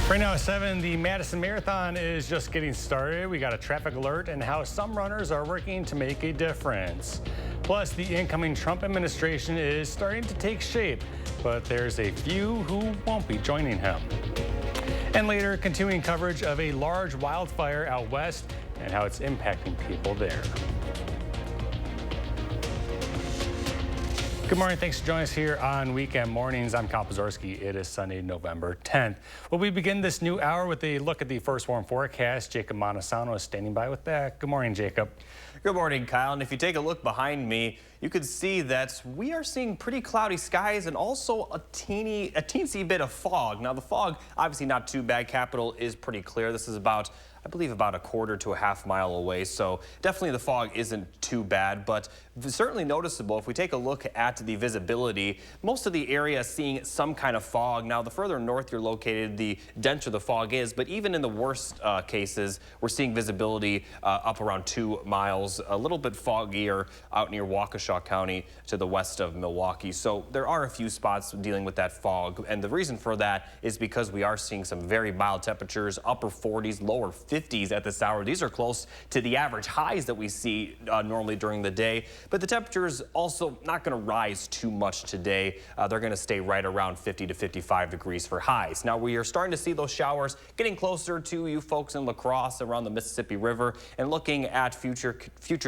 Right now at 7, the Madison Marathon is just getting started. We got a traffic alert and how some runners are working to make a difference. Plus, the incoming Trump administration is starting to take shape, but there's a few who won't be joining him. And later, continuing coverage of a large wildfire out west and how it's impacting people there. Good morning. Thanks for joining us here on Weekend Mornings. I'm Kyle Pazorski. It is Sunday, November 10th. Well, we begin this new hour with a look at the first warm forecast. Jacob Montesano is standing by with that. Good morning, Jacob. Good morning, Kyle. And if you take a look behind me, you can see that we are seeing pretty cloudy skies and also a teensy bit of fog. Now, the fog, obviously not too bad. Capital is pretty clear. This is about, I believe, about a quarter to a half mile away. So definitely the fog isn't too bad, but certainly noticeable. If we take a look at the visibility, most of the area is seeing some kind of fog. Now, the further north you're located, the denser the fog is. But even in the worst cases, we're seeing visibility up around 2 miles, a little bit foggier out near Waukesha County to the west of Milwaukee. So there are a few spots dealing with that fog. And the reason for that is because we are seeing some very mild temperatures, upper 40s, lower 50s at this hour. These are close to the average highs that we see normally during the day. But the temperatures also not going to rise too much today. They're going to stay right around 50 to 55 degrees for highs. Now, we are starting to see those showers getting closer to you folks in La Crosse around the Mississippi River. And looking at future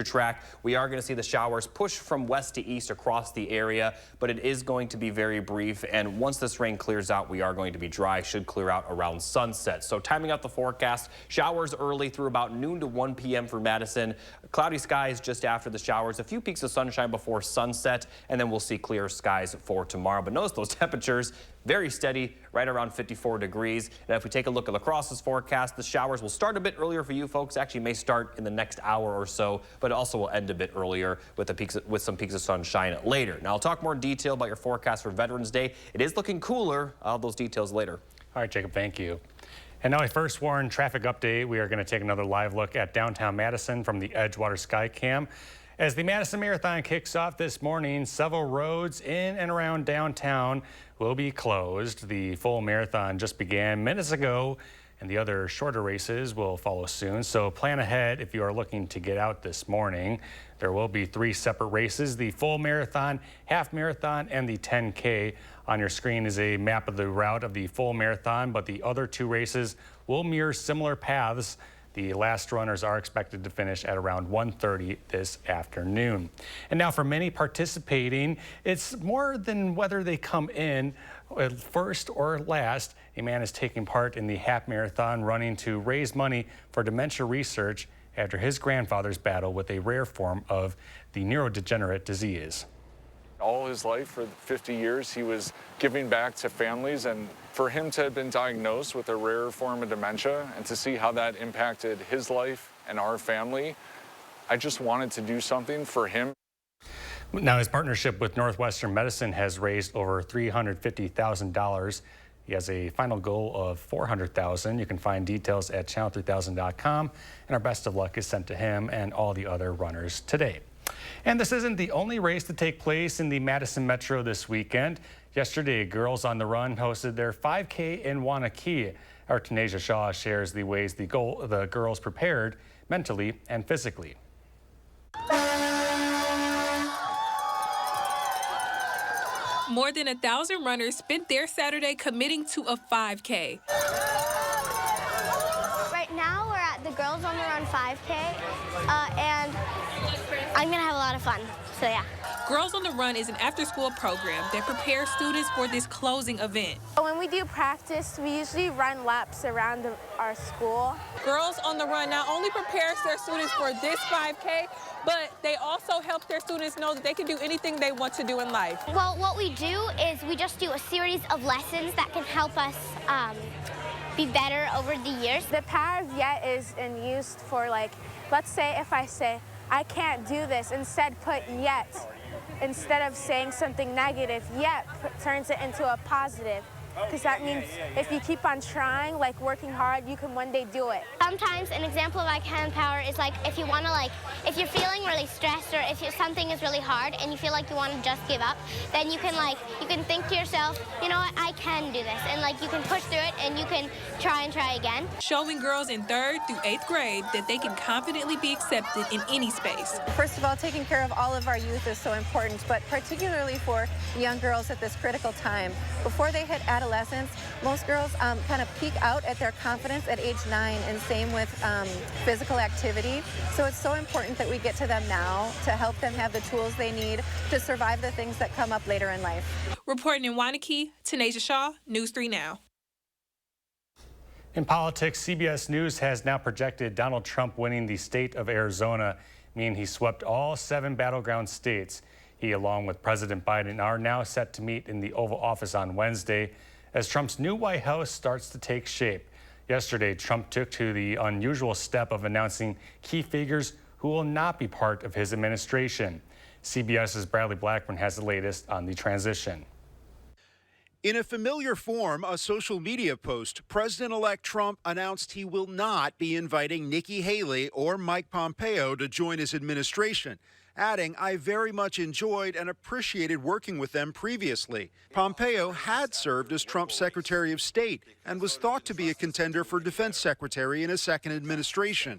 track, we are going to see the showers push from west to east across the area, but it is going to be very brief. And once this rain clears out, we are going to be dry, should clear out around sunset. So timing out the forecast, showers early through about noon to 1 p.m. for Madison. Cloudy skies just after the showers, a few peaks of sunshine before sunset, and then we'll see clear skies for tomorrow. But notice those temperatures very steady, right around 54 degrees. And if we take a look at La Crosse's forecast, the showers will start a bit earlier for you folks. Actually may start in the next hour or so, but also will end a bit earlier with some peaks of sunshine later. Now, I'll talk more in detail about your forecast for Veterans Day. It is looking cooler. I'll have those details later. All right, Jacob, thank you. And now a first warn traffic update. We are going to take another live look at downtown Madison from the Edgewater Skycam. As the Madison Marathon kicks off this morning, several roads in and around downtown will be closed. The full marathon just began minutes ago, and the other shorter races will follow soon. So plan ahead if you are looking to get out this morning. There will be 3 separate races: the full marathon, half marathon, and the 10K. On your screen is a map of the route of the full marathon, but the other 2 races will mirror similar paths. The last runners are expected to finish at around 1:30 this afternoon. And now for many participating, it's more than whether they come in first or last. A man is taking part in the half marathon running to raise money for dementia research after his grandfather's battle with a rare form of the neurodegenerative disease. All his life, for 50 years, he was giving back to families, and for him to have been diagnosed with a rare form of dementia and to see how that impacted his life and our family, I just wanted to do something for him. Now, his partnership with Northwestern Medicine has raised over $350,000. He has a final goal of $400,000. You can find details at channel3000.com, and our best of luck is sent to him and all the other runners today. And this isn't the only race to take place in the Madison Metro this weekend. Yesterday, Girls on the Run hosted their 5K in Waunakee. Our Tanasia Shaw shares the ways the girls prepared mentally and physically. More than 1,000 runners spent their Saturday committing to a 5K. Right now, we're at the Girls on the Run 5K, and I'm gonna have a lot of fun, so yeah. Girls on the Run is an after-school program that prepares students for this closing event. When we do practice, we usually run laps around our school. Girls on the Run not only prepares their students for this 5K, but they also help their students know that they can do anything they want to do in life. Well, what we do is we just do a series of lessons that can help us be better over the years. The power of yet is used for, like, let's say if I say, I can't do this, instead put yet. Instead of saying something negative, yet turns it into a positive. because that means if you keep on trying, like working hard, you can one day do it. Sometimes an example of hand power is like if you want to if you're feeling really stressed or if something is really hard and you feel like you want to just give up, then you can think to yourself, you know what, I can do this, and you can push through it and you can try and try again. Showing girls in 3rd through 8th grade that they can confidently be accepted in any space. First of all, taking care of all of our youth is so important, but particularly for young girls at this critical time. Before they hit adolescence, most girls kind of peak out at their confidence at age 9, and same with physical activity. So it's so important that we get to them now to help them have the tools they need to survive the things that come up later in life. Reporting in Waunakee, Tanasia Shaw, News 3 Now. In politics, CBS News has now projected Donald Trump winning the state of Arizona, meaning he swept all 7 battleground states. He, along with President Biden, are now set to meet in the Oval Office on Wednesday as Trump's new White House starts to take shape. Yesterday, Trump took to the unusual step of announcing key figures who will not be part of his administration. CBS's Bradley Blackburn has the latest on the transition. In a familiar form, a social media post, President-elect Trump announced he will not be inviting Nikki Haley or Mike Pompeo to join his administration, adding, "I very much enjoyed and appreciated working with them previously." Pompeo had served as Trump's Secretary of State and was thought to be a contender for Defense Secretary in a second administration.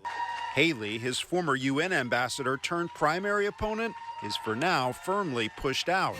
Haley, his former UN ambassador turned primary opponent, is for now firmly pushed out.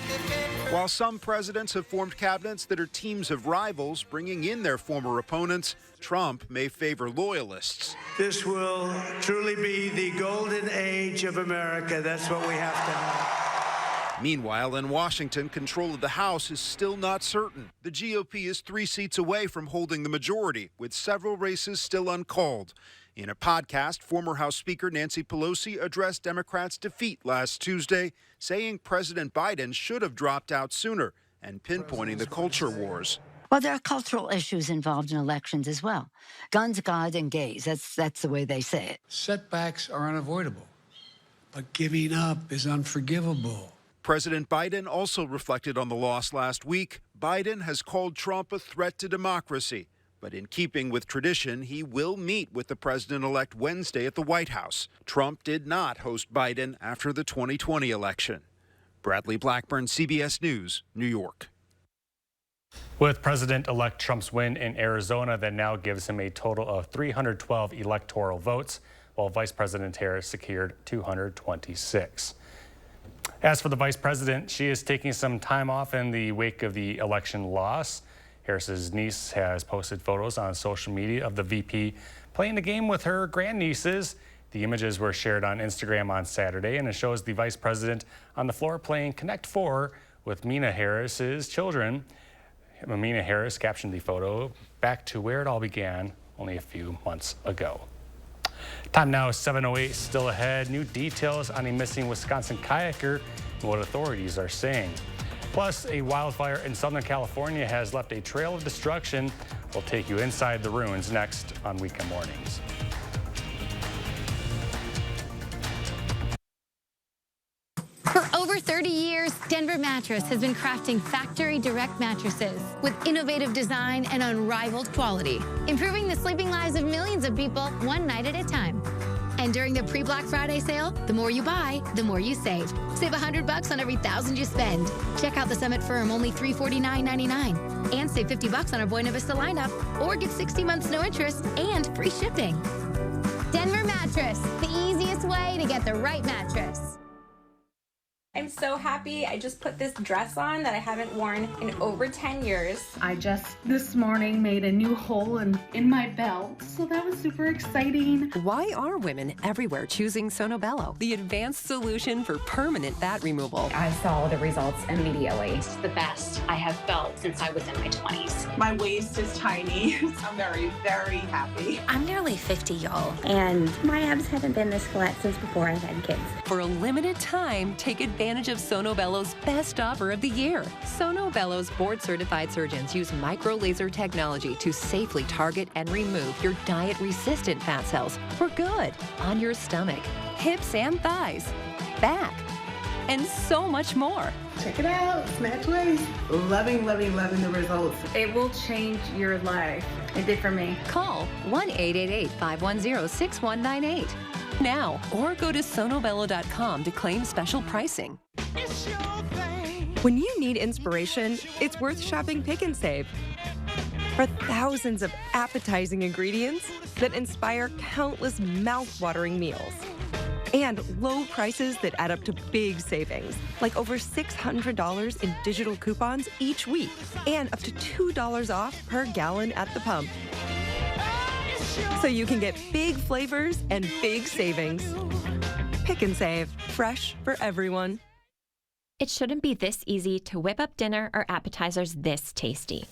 While some presidents have formed cabinets that are teams of rivals, bringing in their former opponents, Trump may favor loyalists. This will truly be the golden age of America. That's what we have to have. Meanwhile, in Washington, control of the House is still not certain. The GOP is 3 seats away from holding the majority, with several races still uncalled. In a podcast, former House Speaker Nancy Pelosi addressed Democrats' defeat last Tuesday, saying President Biden should have dropped out sooner and pinpointing the culture wars. Well, there are cultural issues involved in elections as well. Guns, God, and gays. That's the way they say it. Setbacks are unavoidable, but giving up is unforgivable. President Biden also reflected on the loss last week. Biden has called Trump a threat to democracy. But in keeping with tradition, he will meet with the president-elect Wednesday at the White House. Trump did not host Biden after the 2020 election. Bradley Blackburn, CBS News, New York. With President-elect Trump's win in Arizona, that now gives him a total of 312 electoral votes, while Vice President Harris secured 226. As for the vice president, she is taking some time off in the wake of the election loss. Harris's niece has posted photos on social media of the VP playing a game with her grandnieces. The images were shared on Instagram on Saturday, and it shows the vice president on the floor playing Connect 4 with Mina Harris's children. Mina Harris captioned the photo, "Back to where it all began only a few months ago." Time now is 7:08, still ahead. New details on a missing Wisconsin kayaker and what authorities are saying. Plus, a wildfire in Southern California has left a trail of destruction. We'll take you inside the ruins next on Weekend Mornings. For over 30 years, Denver Mattress has been crafting factory direct mattresses with innovative design and unrivaled quality, improving the sleeping lives of millions of people one night at a time. And during the pre-Black Friday sale, the more you buy, the more you save. Save $100 on every $1,000 you spend. Check out the Summit Firm, only $349.99. And save $50 on our Buena Vista lineup, or get 60 months no interest and free shipping. Denver Mattress, the easiest way to get the right mattress. I'm so happy. I just put this dress on that I haven't worn in over 10 years. I just this morning made a new hole in my belt, so that was super exciting. Why are women everywhere choosing Sonobello, the advanced solution for permanent fat removal? I saw the results immediately. It's the best I have felt since I was in my 20s. My waist is tiny. I'm very, very happy. I'm nearly 50, y'all, and my abs haven't been this flat since before I've had kids. For a limited time, take advantage of Sonobello's best offer of the year. Sonobello's board-certified surgeons use micro-laser technology to safely target and remove your diet-resistant fat cells for good on your stomach, hips and thighs, back, and so much more. Check it out, Snatch Lace. Loving, loving, loving the results. It will change your life. It did for me. Call 1-888-510-6198 now or go to sonobello.com to claim special pricing. When you need inspiration, it's worth shopping Pick and Save. For thousands of appetizing ingredients that inspire countless mouth-watering meals. And low prices that add up to big savings, like over $600 in digital coupons each week, and up to $2 off per gallon at the pump. So you can get big flavors and big savings. Pick and Save, fresh for everyone. It shouldn't be this easy to whip up dinner or appetizers this tasty.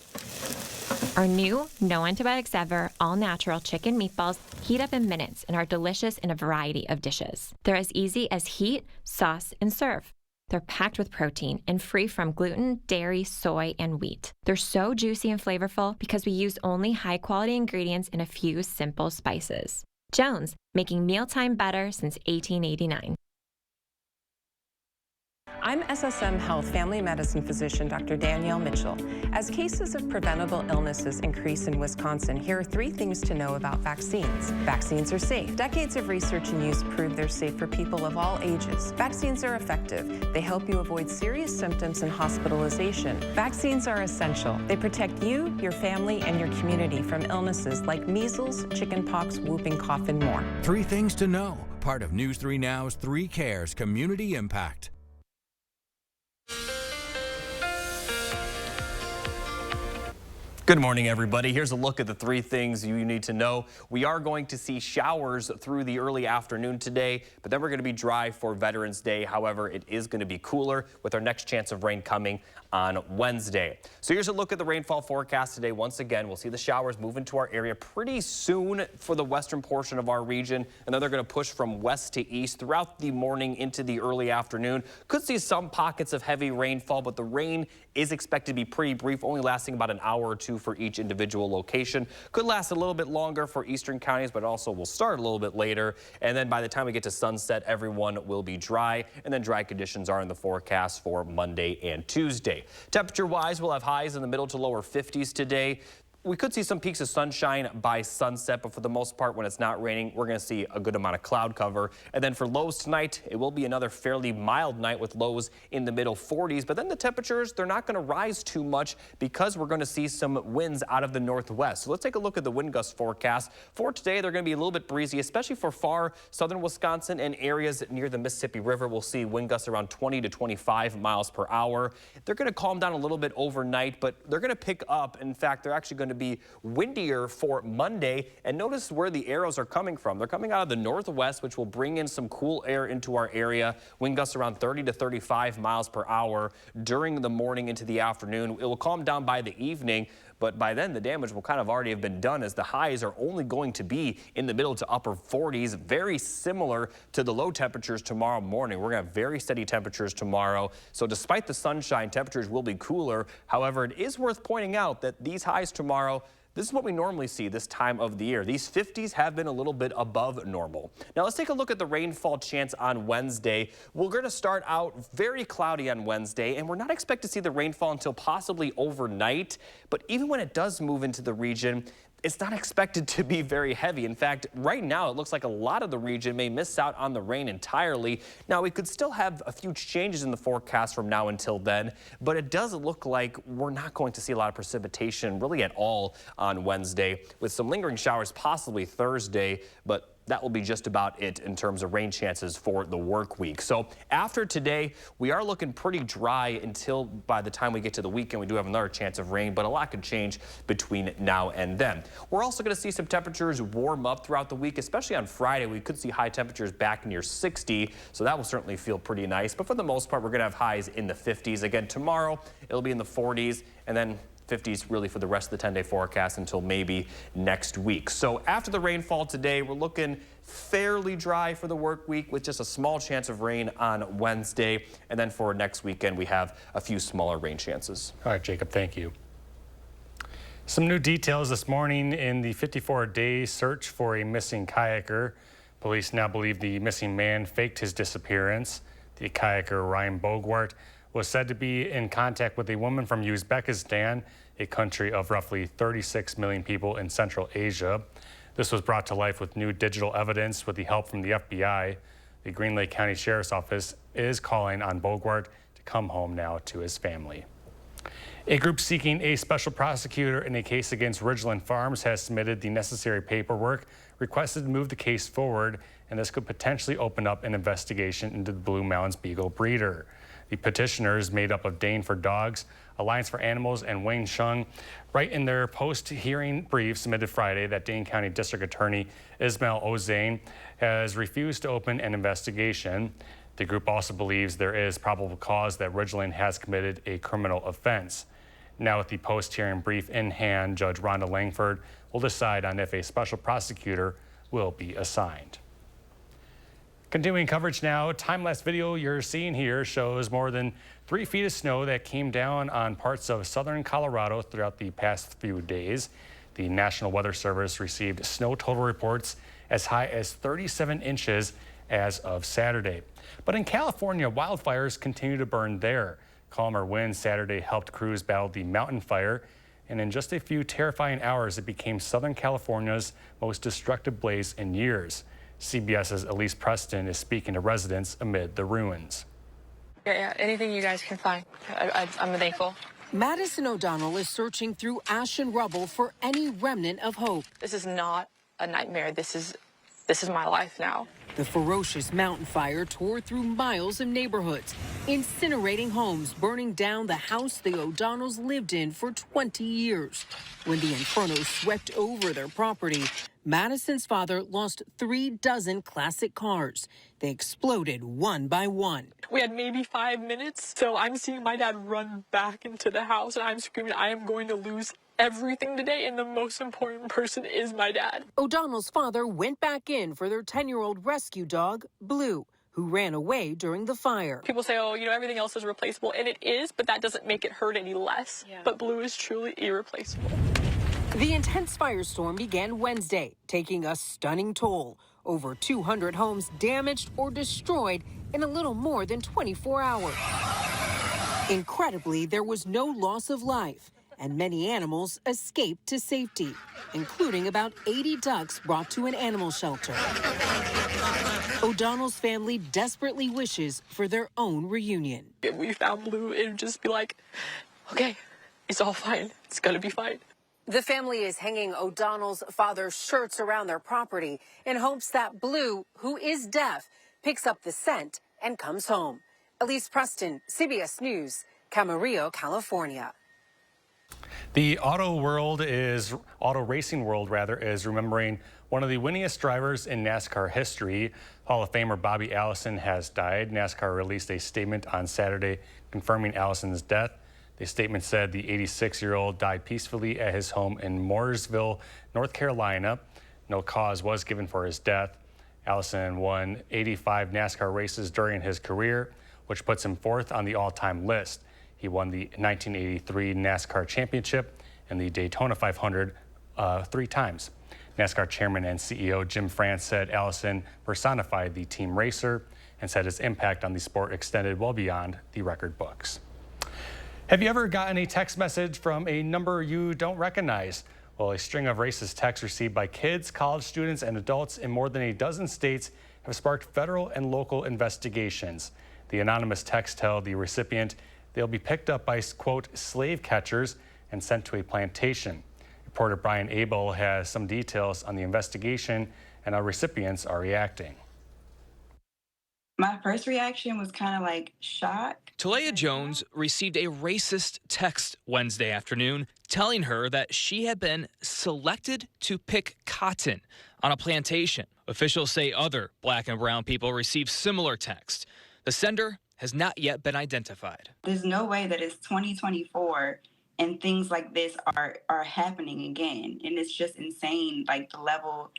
Our new, no antibiotics ever, all-natural chicken meatballs heat up in minutes and are delicious in a variety of dishes. They're as easy as heat, sauce, and serve. They're packed with protein and free from gluten, dairy, soy, and wheat. They're so juicy and flavorful because we use only high-quality ingredients and a few simple spices. Jones, making mealtime better since 1889. I'm SSM Health Family Medicine physician Dr. Danielle Mitchell. As cases of preventable illnesses increase in Wisconsin, here are 3 things to know about vaccines. Vaccines are safe. Decades of research and use prove they're safe for people of all ages. Vaccines are effective. They help you avoid serious symptoms and hospitalization. Vaccines are essential. They protect you, your family, and your community from illnesses like measles, chickenpox, whooping cough, and more. 3 things to know. Part of News 3 Now's 3 Cares Community Impact. Good morning, everybody. Here's a look at the 3 things you need to know. We are going to see showers through the early afternoon today, but then we're going to be dry for Veterans Day. However, it is going to be cooler with our next chance of rain coming on Wednesday. So here's a look at the rainfall forecast today. Once again, we'll see the showers move into our area pretty soon for the western portion of our region, and then they're going to push from west to east throughout the morning into the early afternoon. Could see some pockets of heavy rainfall, but the rain is expected to be pretty brief, only lasting about an hour or 2 for each individual location. Could last a little bit longer for eastern counties, but also will start a little bit later. And then by the time we get to sunset, everyone will be dry, and then dry conditions are in the forecast for Monday and Tuesday. Temperature-wise, we'll have highs in the middle to lower 50s today. We could see some peaks of sunshine by sunset, but for the most part, when it's not raining, we're going to see a good amount of cloud cover. And then for lows tonight, it will be another fairly mild night with lows in the middle 40s. But then the temperatures, they're not going to rise too much because we're going to see some winds out of the northwest. So let's take a look at the wind gust forecast. For today, they're going to be a little bit breezy, especially for far southern Wisconsin and areas near the Mississippi River. We'll see wind gusts around 20 to 25 miles per hour. They're going to calm down a little bit overnight, but they're going to pick up. In fact, they're actually going to be windier for Monday. And notice where the arrows are coming from. They're coming out of the northwest, which will bring in some cool air into our area. Wind gusts around 30 to 35 miles per hour during the morning into the afternoon. It will calm down by the evening, but by then the damage will kind of already have been done, as the highs are only going to be in the middle to upper 40s, very similar to the low temperatures tomorrow morning. We're going to have very steady temperatures tomorrow. So despite the sunshine, temperatures will be cooler. However, it is worth pointing out that these highs tomorrow, this is what we normally see this time of the year. These 50s have been a little bit above normal. Now let's take a look at the rainfall chance on Wednesday. We're going to start out very cloudy on Wednesday, and we're not expected to see the rainfall until possibly overnight. But even when it does move into the region, it's not expected to be very heavy. In fact, right now it looks like a lot of the region may miss out on the rain entirely. Now, we could still have a few changes in the forecast from now until then, but it does look like we're not going to see a lot of precipitation really at all on Wednesday, with some lingering showers possibly Thursday, but that will be just about it in terms of rain chances for the work week. So after today, we are looking pretty dry until by the time we get to the weekend. We do have another chance of rain, but a lot could change between now and then. We're also going to see some temperatures warm up throughout the week, especially on Friday. We could see high temperatures back near 60, so that will certainly feel pretty nice. But for the most part, we're going to have highs in the 50s. Again, tomorrow, it'll be in the 40s, and then 50s really for the rest of the 10-day forecast until maybe next week. So after the rainfall today, we're looking fairly dry for the work week with just a small chance of rain on Wednesday. And then for next weekend, we have a few smaller rain chances. All right, Jacob, thank you. Some new details this morning in the 54-day search for a missing kayaker. Police now believe the missing man faked his disappearance. The kayaker Ryan Bogwart was said to be in contact with a woman from Uzbekistan, a country of roughly 36 million people in Central Asia. This was brought to life with new digital evidence with the help from the FBI. The Green Lake County Sheriff's Office is calling on Bogwart to come home now to his family. A group seeking a special prosecutor in a case against Ridgeland Farms has submitted the necessary paperwork requested to move the case forward, and this could potentially open up an investigation into the Blue Mountains Beagle breeder. The petitioners, made up of Dane for Dogs, Alliance for Animals, and Wayne Shung, write in their post-hearing brief submitted Friday that Dane County District Attorney Ismail Ozain has refused to open an investigation. The group also believes there is probable cause that Ridgeland has committed a criminal offense. Now, with the post-hearing brief in hand, Judge Rhonda Langford will decide on if a special prosecutor will be assigned. Continuing coverage now, time-lapse video you're seeing here shows more than 3 feet of snow that came down on parts of southern Colorado throughout the past few days. The National Weather Service received snow total reports as high as 37 inches as of Saturday. But in California, wildfires continue to burn there. Calmer winds Saturday helped crews battle the mountain fire, and in just a few terrifying hours, it became Southern California's most destructive blaze in years. CBS's Elise Preston is speaking to residents amid the ruins. Yeah, anything you guys can find. I'm thankful. Madison O'Donnell is searching through ash and rubble for any remnant of hope. This is not a nightmare. This is my life now. The ferocious mountain fire tore through miles of neighborhoods, incinerating homes, burning down the house the O'Donnells lived in for 20 years. When the inferno swept over their property, Madison's father lost 36 classic cars. They exploded one by one. We had maybe 5 minutes, so I'm seeing my dad run back into the house, and I'm screaming, I am going to lose everything today, and the most important person is my dad. O'Donnell's father went back in for their 10-year-old rescue dog, Blue, who ran away during the fire. People say, oh, everything else is replaceable, and it is, but that doesn't make it hurt any less. Yeah. But Blue is truly irreplaceable. The intense firestorm began Wednesday, taking a stunning toll. Over 200 homes damaged or destroyed in a little more than 24 hours. Incredibly, there was no loss of life, and many animals escaped to safety, including about 80 ducks brought to an animal shelter. O'Donnell's family desperately wishes for their own reunion. If we found Blue, it would just be like, okay, it's all fine. It's gonna be fine. The family is hanging O'Donnell's father's shirts around their property in hopes that Blue, who is deaf, picks up the scent and comes home. Elise Preston, CBS News, Camarillo, California. The auto racing world is remembering one of the winningest drivers in NASCAR history. Hall of Famer Bobby Allison has died. NASCAR released a statement on Saturday confirming Allison's death. The statement said the 86-year-old died peacefully at his home in Mooresville, North Carolina. No cause was given for his death. Allison won 85 NASCAR races during his career, which puts him 4th on the all-time list. He won the 1983 NASCAR Championship and the Daytona 500 3 times. NASCAR Chairman and CEO Jim France said Allison personified the team racer and said his impact on the sport extended well beyond the record books. Have you ever gotten a text message from a number you don't recognize? Well, a string of racist texts received by kids, college students, and adults in more than a dozen states have sparked federal and local investigations. The anonymous text tell the recipient they'll be picked up by, quote, slave catchers and sent to a plantation. Reporter Brian Abel has some details on the investigation and how recipients are reacting. My first reaction was kind of like shock. Talaya Jones received a racist text Wednesday afternoon telling her that she had been selected to pick cotton on a plantation. Officials say other black and brown people received similar texts. The sender has not yet been identified. There's no way that it's 2024 and things like this are happening again. And it's just insane, like the level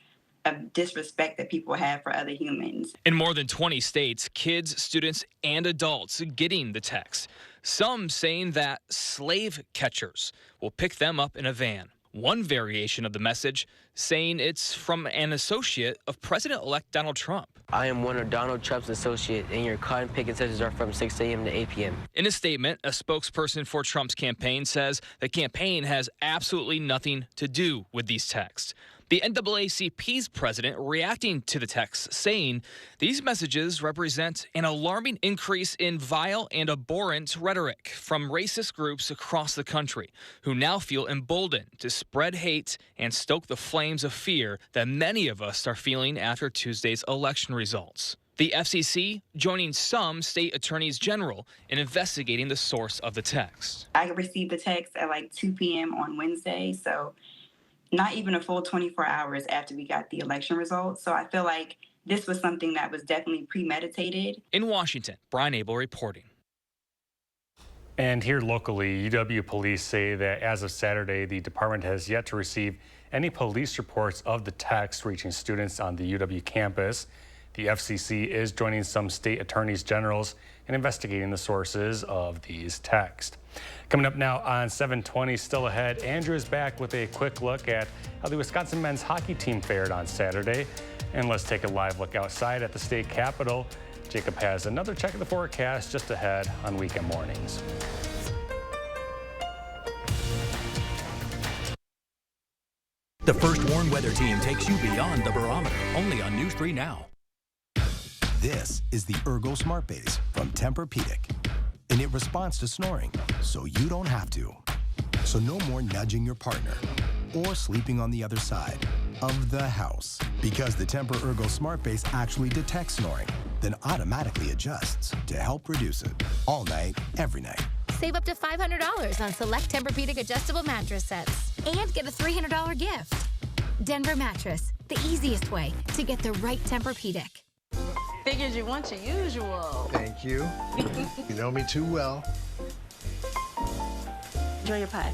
of disrespect that people have for other humans. In more than 20 states, kids, students, and adults getting the text. Some saying that slave catchers will pick them up in a van. One variation of the message saying it's from an associate of President-elect Donald Trump. I am one of Donald Trump's associates, and your cotton picking sessions are from 6 a.m. to 8 p.m. In a statement, a spokesperson for Trump's campaign says the campaign has absolutely nothing to do with these texts. The NAACP's president reacting to the texts, saying these messages represent an alarming increase in vile and abhorrent rhetoric from racist groups across the country who now feel emboldened to spread hate and stoke the flames of fear that many of us are feeling after Tuesday's election results. The FCC joining some state attorneys general in investigating the source of the text. I received the text at like 2 p.m. on Wednesday, so not even a full 24 hours after we got the election results. So I feel like this was something that was definitely premeditated. In Washington, Brian Abel reporting. And here locally, UW police say that as of Saturday, the department has yet to receive any police reports of the text reaching students on the UW campus. The FCC is joining some state attorneys generals in investigating the sources of these texts. Coming up now on 720, still ahead, Andrew is back with a quick look at how the Wisconsin men's hockey team fared on Saturday. And let's take a live look outside at the state capitol. Jacob has another check of the forecast just ahead on weekend mornings. The First Warn Weather Team takes you beyond the barometer, only on News 3 Now. This is the Ergo Smart Base from Tempur-Pedic, and it responds to snoring, so you don't have to. So no more nudging your partner or sleeping on the other side of the house, because the Tempur Ergo Smart Base actually detects snoring, then automatically adjusts to help reduce it all night, every night. Save up to $500 on select Tempur-Pedic adjustable mattress sets and get a $300 gift. Denver Mattress, the easiest way to get the right Tempur-Pedic. Figured you want your usual. Thank you. You know me too well. Enjoy your pie.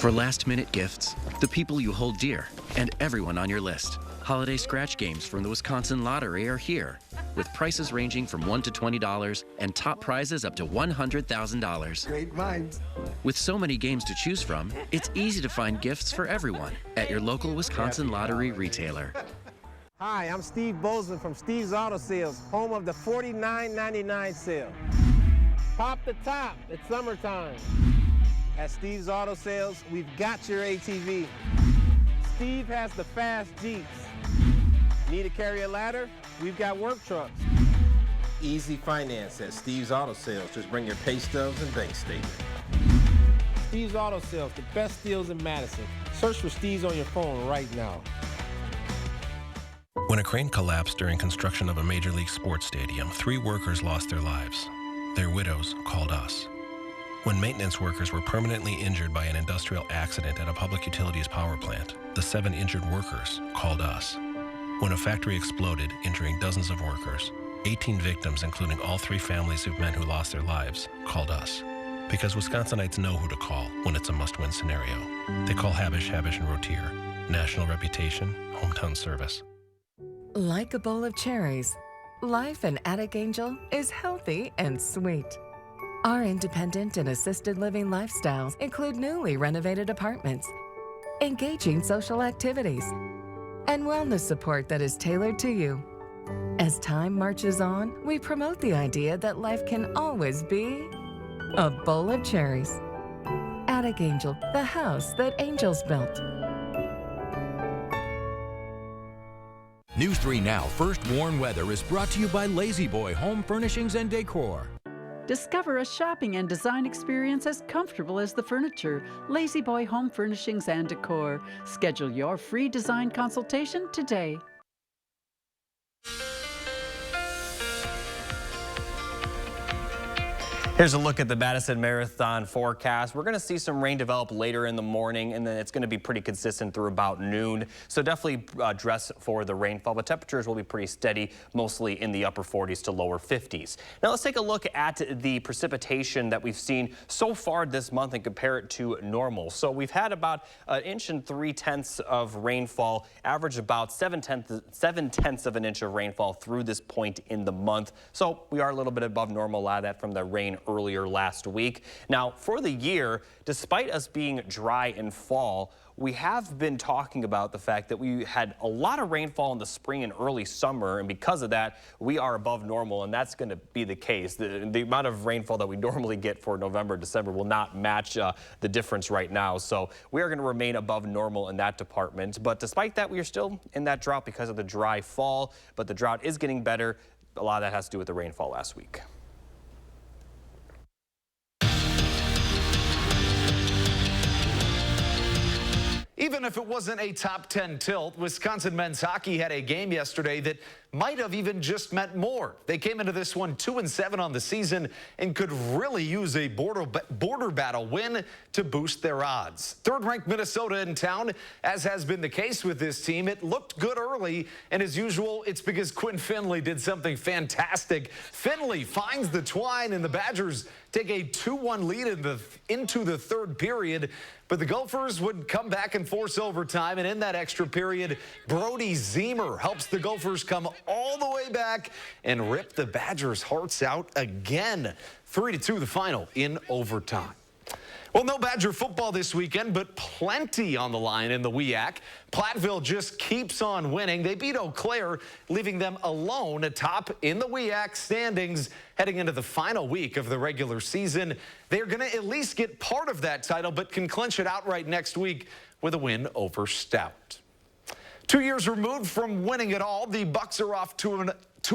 For last-minute gifts, the people you hold dear, and everyone on your list. Holiday scratch games from the Wisconsin Lottery are here, with prices ranging from $1 to $20 and top prizes up to $100,000. Great minds. With so many games to choose from, it's easy to find gifts for everyone at your local Wisconsin Lottery retailer. Hi, I'm Steve Bozeman from Steve's Auto Sales, home of the $49.99 sale. Pop the top, it's summertime. At Steve's Auto Sales, we've got your ATV. Steve has the fast Jeeps. Need to carry a ladder? We've got work trucks. Easy finance at Steve's Auto Sales. Just bring your pay stubs and bank statement. Steve's Auto Sales, the best deals in Madison. Search for Steve's on your phone right now. When a crane collapsed during construction of a Major League sports stadium, 3 workers lost their lives. Their widows called us. When maintenance workers were permanently injured by an industrial accident at a public utilities power plant, the 7 injured workers called us. When a factory exploded, injuring dozens of workers, 18 victims, including all 3 families of men who lost their lives, called us. Because Wisconsinites know who to call when it's a must-win scenario. They call Habish, and Rotier. National reputation, hometown service. Like a bowl of cherries, life in Attic Angel is healthy and sweet. Our independent and assisted living lifestyles include newly renovated apartments, engaging social activities, and wellness support that is tailored to you. As time marches on, we promote the idea that life can always be a bowl of cherries. Attic Angel, the house that angels built. News 3 Now First Warn Weather is brought to you by Lazy Boy Home Furnishings and Decor. Discover a shopping and design experience as comfortable as the furniture. Lazy Boy Home Furnishings and Decor. Schedule your free design consultation today. Here's a look at the Madison Marathon forecast. We're going to see some rain develop later in the morning, and then it's going to be pretty consistent through about noon. So definitely dress for the rainfall, but temperatures will be pretty steady, mostly in the upper 40s to lower 50s. Now let's take a look at the precipitation that we've seen so far this month and compare it to normal. So we've had about 1 3/10 inches of rainfall, average about 7/10 of an inch of rainfall through this point in the month. So we are a little bit above normal. A lot of that from the rain earlier last week. Now, for the year, despite us being dry in fall, we have been talking about the fact that we had a lot of rainfall in the spring and early summer, and because of that, we are above normal, and that's going to be the case. The amount of rainfall that we normally get for November, December will not match the difference right now, so we are going to remain above normal in that department. But despite that, we are still in that drought because of the dry fall, but the drought is getting better. A lot of that has to do with the rainfall last week. Even if it wasn't a top 10 tilt, Wisconsin men's hockey had a game yesterday that might have even just meant more. They came into this one 2-7 on the season and could really use a border battle win to boost their odds. Third-ranked Minnesota in town, as has been the case with this team. It looked good early, and as usual, it's because Quinn Finley did something fantastic. Finley finds the twine, and the Badgers take a 2-1 lead into the third period. But the Gophers would come back and force overtime, and in that extra period, Brody Zemer helps the Gophers come all the way back and rip the Badgers' hearts out again. 3-2 the final in overtime. Well, no Badger football this weekend, but plenty on the line in the WEAC. Platteville just keeps on winning. They beat Eau Claire, leaving them alone atop in the WEAC standings heading into the final week of the regular season. They're going to at least get part of that title, but can clinch it outright next week with a win over Stout. 2 years removed from winning it all, the Bucks are off to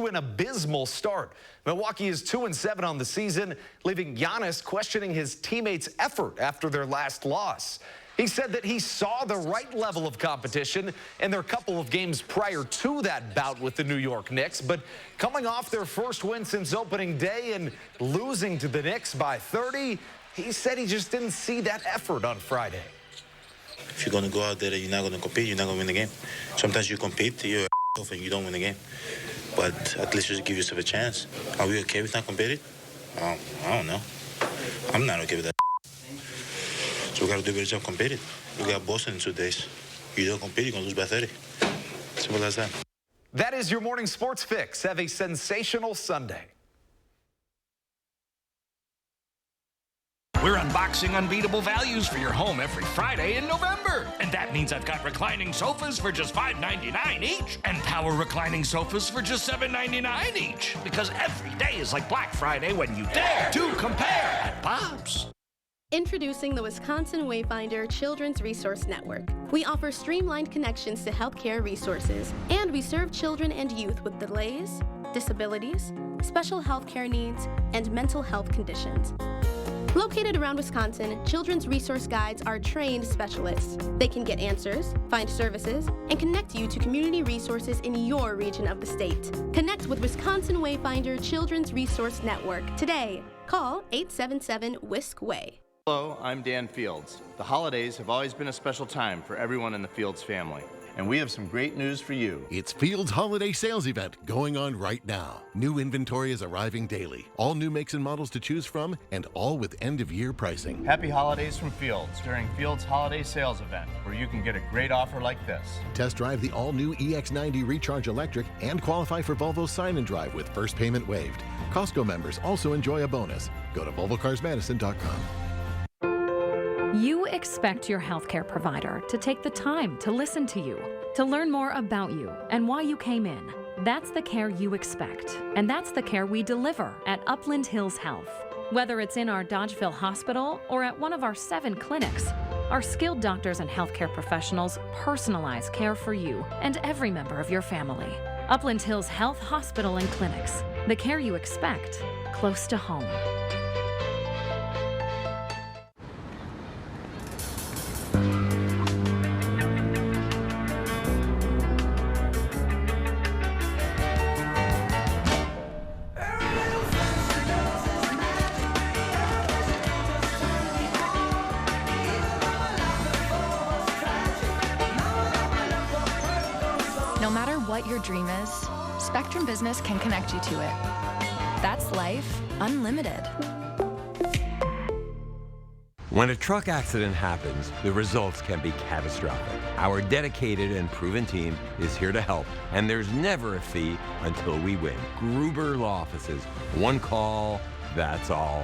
an abysmal start. Milwaukee is 2-7 on the season, leaving Giannis questioning his teammates' effort after their last loss. He said that he saw the right level of competition in their couple of games prior to that bout with the New York Knicks, but coming off their first win since opening day and losing to the Knicks by 30, he said he just didn't see that effort on Friday. If you're going to go out there and you're not going to compete, you're not going to win the game. Sometimes you compete, you're off and you don't win the game. But at least just give yourself a chance. Are we okay with not competing? I don't know. I'm not okay with that. So we got to do a better job competing. We got Boston in 2 days. You don't compete, you're going to lose by 30. Simple as that. That is your morning sports fix. Have a sensational Sunday. We're unboxing unbeatable values for your home every Friday in November. And that means I've got reclining sofas for just $5.99 each and power reclining sofas for just $7.99 each. Because every day is like Black Friday when you dare to compare at Bob's. Introducing the Wisconsin Wayfinder Children's Resource Network. We offer streamlined connections to healthcare resources, and we serve children and youth with delays, disabilities, special healthcare needs, and mental health conditions. Located around Wisconsin, Children's Resource Guides are trained specialists. They can get answers, find services, and connect you to community resources in your region of the state. Connect with Wisconsin Wayfinder Children's Resource Network today. Call 877-WISC-WAY. Hello, I'm Dan Fields. The holidays have always been a special time for everyone in the Fields family. And we have some great news for you. It's Fields' holiday sales event going on right now. New inventory is arriving daily. All new makes and models to choose from, and all with end-of-year pricing. Happy holidays from Fields during Fields' holiday sales event, where you can get a great offer like this. Test drive the all-new EX90 Recharge Electric and qualify for Volvo's Sign and Drive with first payment waived. Costco members also enjoy a bonus. Go to VolvoCarsMadison.com. You expect your healthcare provider to take the time to listen to you, to learn more about you and why you came in. That's the care you expect, and that's the care we deliver at Upland Hills Health. Whether it's in our Dodgeville Hospital or at one of our 7 clinics, our skilled doctors and healthcare professionals personalize care for you and every member of your family. Upland Hills Health Hospital and Clinics, the care you expect, close to home. No matter what your dream is, Spectrum Business can connect you to it. That's life unlimited. When a truck accident happens, the results can be catastrophic. Our dedicated and proven team is here to help, and there's never a fee until we win. Gruber Law Offices. One call, That's all.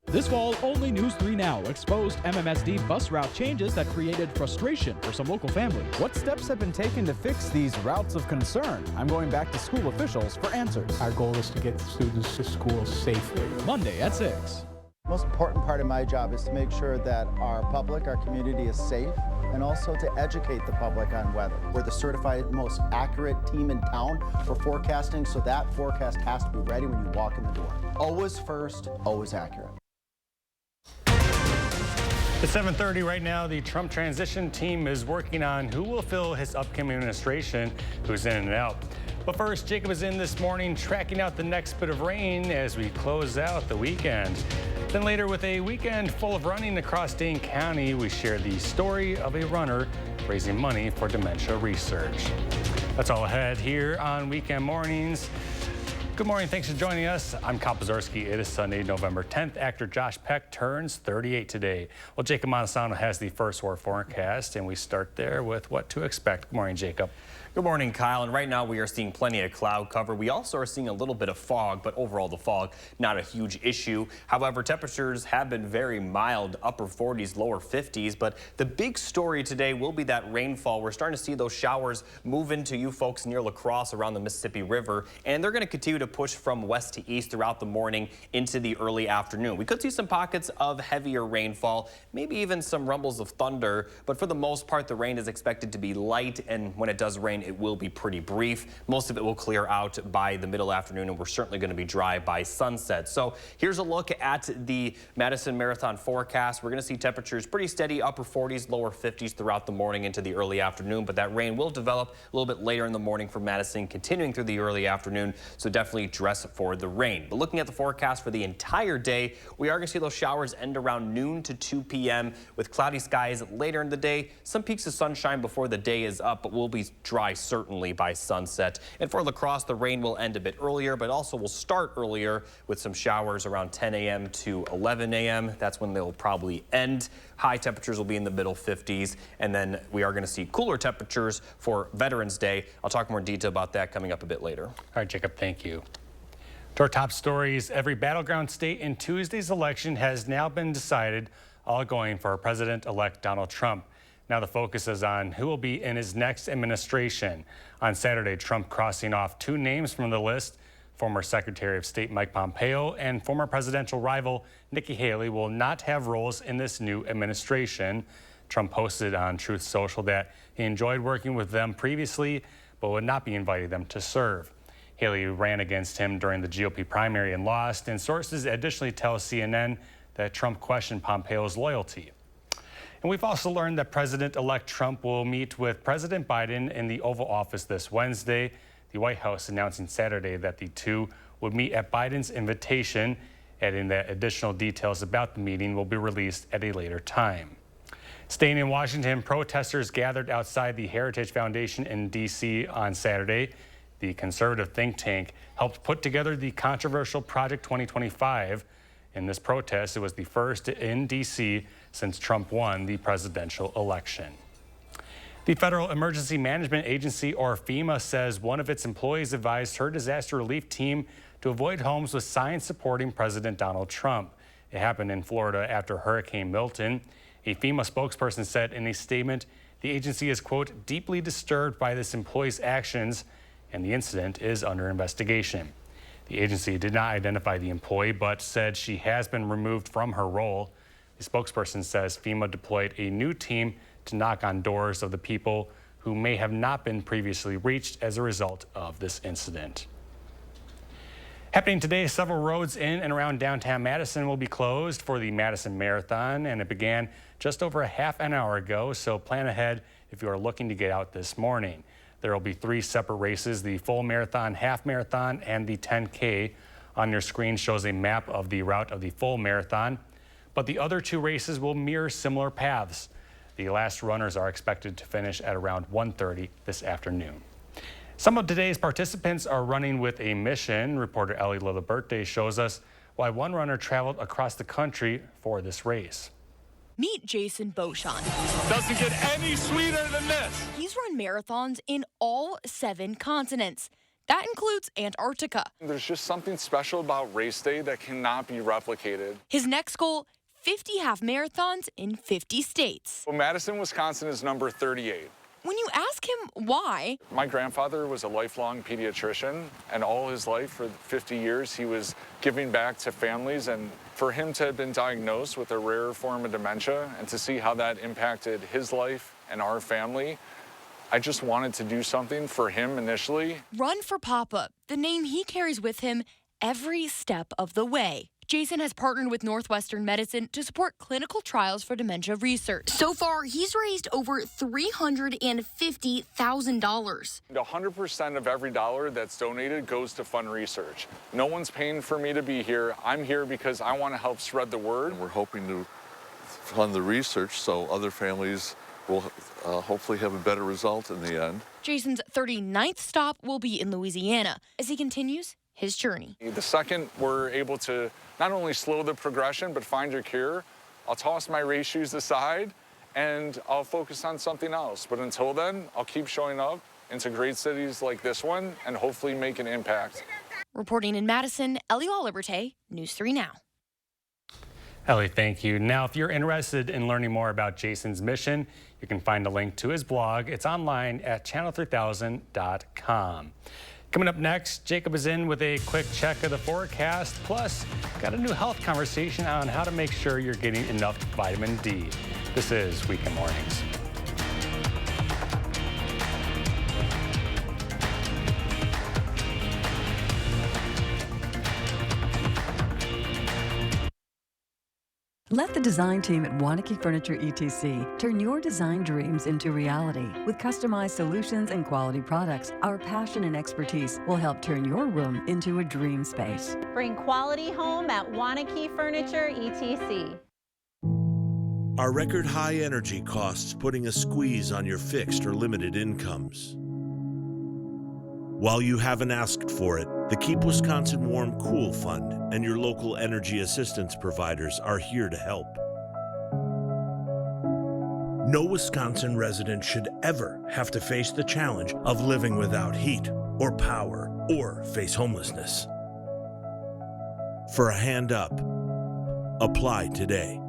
This fall, only News 3 Now exposed MMSD bus route changes that created frustration for some local families. What steps have been taken to fix these routes of concern? I'm going back to school officials for answers. Our goal is to get students to school safely. Monday at 6. The most important part of my job is to make sure that our public, our community is safe, and also to educate the public on weather. We're the certified most accurate team in town for forecasting, so that forecast has to be ready when you walk in the door. Always first, always accurate. It's 7:30 right now. The Trump transition team is working on who will fill his upcoming administration, who's in and out. But first, Jacob is in this morning tracking out the next bit of rain as we close out the weekend. Then later, with a weekend full of running across Dane County, we share the story of a runner raising money for dementia research. That's all ahead here on Weekend Mornings. Good morning, thanks for joining us. I'm Kyle Pazarski. It is Sunday, November 10th. Actor Josh Peck turns 38 today. Well, Jacob Montesano has the first word forecast, and we start there with what to expect. Good morning, Jacob. Good morning, Kyle. And right now we are seeing plenty of cloud cover. We also are seeing a little bit of fog, but overall the fog, not a huge issue. However, temperatures have been very mild, upper 40s, lower 50s. But the big story today will be that rainfall. We're starting to see those showers move into you folks near La Crosse around the Mississippi River. And they're going to continue to push from west to east throughout the morning into the early afternoon. We could see some pockets of heavier rainfall, maybe even some rumbles of thunder. But for the most part, the rain is expected to be light. And when it does rain, it will be pretty brief. Most of it will clear out by the middle afternoon, and we're certainly going to be dry by sunset. So here's a look at the Madison Marathon forecast. We're going to see temperatures pretty steady, upper 40s, lower 50s throughout the morning into the early afternoon, but that rain will develop a little bit later in the morning for Madison, continuing through the early afternoon, so definitely dress for the rain. But looking at the forecast for the entire day, we are going to see those showers end around noon to 2 p.m. with cloudy skies later in the day. Some peaks of sunshine before the day is up, but we'll be dry certainly by sunset. And for La Crosse, the rain will end a bit earlier, but also will start earlier with some showers around 10 a.m. to 11 a.m. That's when they'll probably end. High temperatures will be in the middle 50s, and then we are going to see cooler temperatures for Veterans Day. I'll talk more in detail about that coming up a bit later. All right, Jacob, thank you. To our top stories, every battleground state in Tuesday's election has now been decided, all going for President-elect Donald Trump. Now the focus is on who will be in his next administration. On Saturday, Trump crossing off two names from the list. Former Secretary of State Mike Pompeo and former presidential rival Nikki Haley will not have roles in this new administration. Trump posted on Truth Social that he enjoyed working with them previously, but would not be inviting them to serve. Haley ran against him during the GOP primary and lost, and sources additionally tell CNN that Trump questioned Pompeo's loyalty. And we've also learned that President-elect Trump will meet with President Biden in the Oval Office this Wednesday. The White House announcing Saturday that the two would meet at Biden's invitation, adding that additional details about the meeting will be released at a later time. Staying in Washington, protesters gathered outside the Heritage Foundation in D.C. on Saturday. The conservative think tank helped put together the controversial Project 2025. In this protest, it was the first in D.C. since Trump won the presidential election. The Federal Emergency Management Agency, or FEMA, says one of its employees advised her disaster relief team to avoid homes with signs supporting President Donald Trump. It happened in Florida after Hurricane Milton. A FEMA spokesperson said in a statement, the agency is, quote, deeply disturbed by this employee's actions, and the incident is under investigation. The agency did not identify the employee, but said she has been removed from her role. The spokesperson says FEMA deployed a new team to knock on doors of the people who may have not been previously reached as a result of this incident. Happening today, several roads in and around downtown Madison will be closed for the Madison Marathon, and it began just over a half an hour ago, so plan ahead if you are looking to get out this morning. There will be 3 separate races, the full marathon, half marathon, and the 10K. On your screen shows a map of the route of the full marathon, but the other 2 races will mirror similar paths. The last runners are expected to finish at around 1:30 this afternoon. Some of today's participants are running with a mission. Reporter Ellie Lilliberte shows us why one runner traveled across the country for this race. Meet Jason Beauchamp. Doesn't get any sweeter than this. He's run marathons in all 7 continents. That includes Antarctica. There's just something special about race day that cannot be replicated. His next goal, 50 half marathons in 50 states. Well, Madison, Wisconsin is number 38. When you ask him why, my grandfather was a lifelong pediatrician, and all his life, for 50 years, he was giving back to families. And for him to have been diagnosed with a rare form of dementia and to see how that impacted his life and our family, I just wanted to do something for him initially. Run for Papa, the name he carries with him every step of the way. Jason has partnered with Northwestern Medicine to support clinical trials for dementia research. So far, he's raised over $350,000. 100% of every dollar that's donated goes to fund research. No one's paying for me to be here. I'm here because I want to help spread the word. And we're hoping to fund the research so other families will hopefully have a better result in the end. Jason's 39th stop will be in Louisiana as he continues his journey. The second we're able to not only slow the progression, but find your cure, I'll toss my race shoes aside and I'll focus on something else. But until then, I'll keep showing up into great cities like this one and hopefully make an impact. Reporting in Madison, Ellie Liberté, News 3 Now. Ellie, thank you. Now, if you're interested in learning more about Jason's mission, you can find a link to his blog. It's online at channel3000.com. Coming up next, Jacob is in with a quick check of the forecast. Plus, got a new health conversation on how to make sure you're getting enough vitamin D. This is Weekend Mornings. Let the design team at Waunakee Furniture ETC turn your design dreams into reality. With customized solutions and quality products, our passion and expertise will help turn your room into a dream space. Bring quality home at Waunakee Furniture ETC. Are record high energy costs putting a squeeze on your fixed or limited incomes? While you haven't asked for it, the Keep Wisconsin Warm Cool Fund and your local energy assistance providers are here to help. No Wisconsin resident should ever have to face the challenge of living without heat or power or face homelessness. For a hand up, apply today.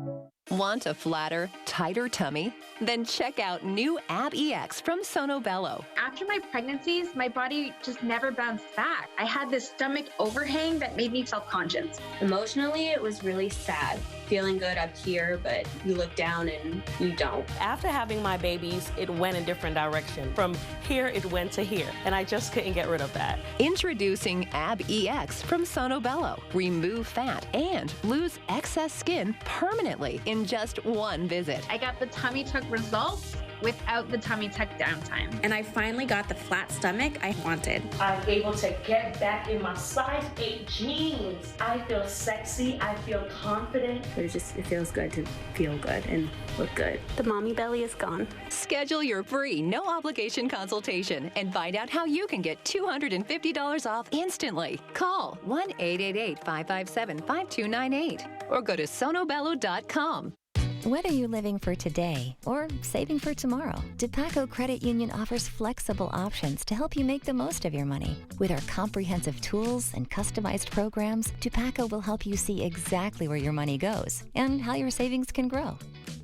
Want a flatter, tighter tummy? Then check out new Ab-EX from Sono Bello. After my pregnancies, my body just never bounced back. I had this stomach overhang that made me self-conscious. Emotionally, it was really sad. Feeling good up here, but you look down and you don't. After having my babies, it went a different direction. From here, it went to here, and I just couldn't get rid of that. Introducing Ab-EX from Sono Bello. Remove fat and lose excess skin permanently in just one visit. I got the tummy tuck results without the tummy tuck downtime. And I finally got the flat stomach I wanted. I'm able to get back in my size 8 jeans. I feel sexy, I feel confident. It feels good to feel good and look good. The mommy belly is gone. Schedule your free, no obligation consultation and find out how you can get $250 off instantly. Call 1-888-557-5298 or go to sonobello.com. Whether you're living for today or saving for tomorrow, DePaco Credit Union offers flexible options to help you make the most of your money. With our comprehensive tools and customized programs, DePaco will help you see exactly where your money goes and how your savings can grow.